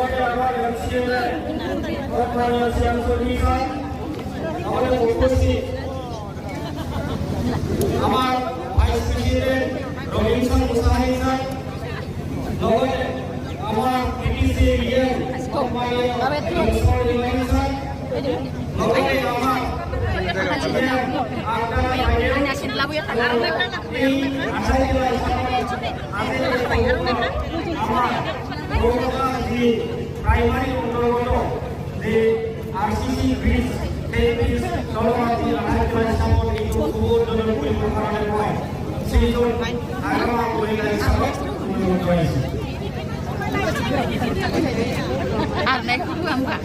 আমাদের আমার এমসিএল অর্থায়ন সিয়াম সরকার আমাদের উপস্থিত আমার vice president Robinson Musahid sir লগতে আমার পিটিসি ইএম সম্মানীয় স্যার লগতে আমার প্রাইমারি অন্তর্গত যে আরসিসি ব্রিজ সেই ব্রিজ জলমাতি আহার সামন এই সুবর্ণের পরিকল্পনার হয় সেই জন্য আগামা পরিবার হিসাবে অনুরোধ করেছি আর নাকি আমরা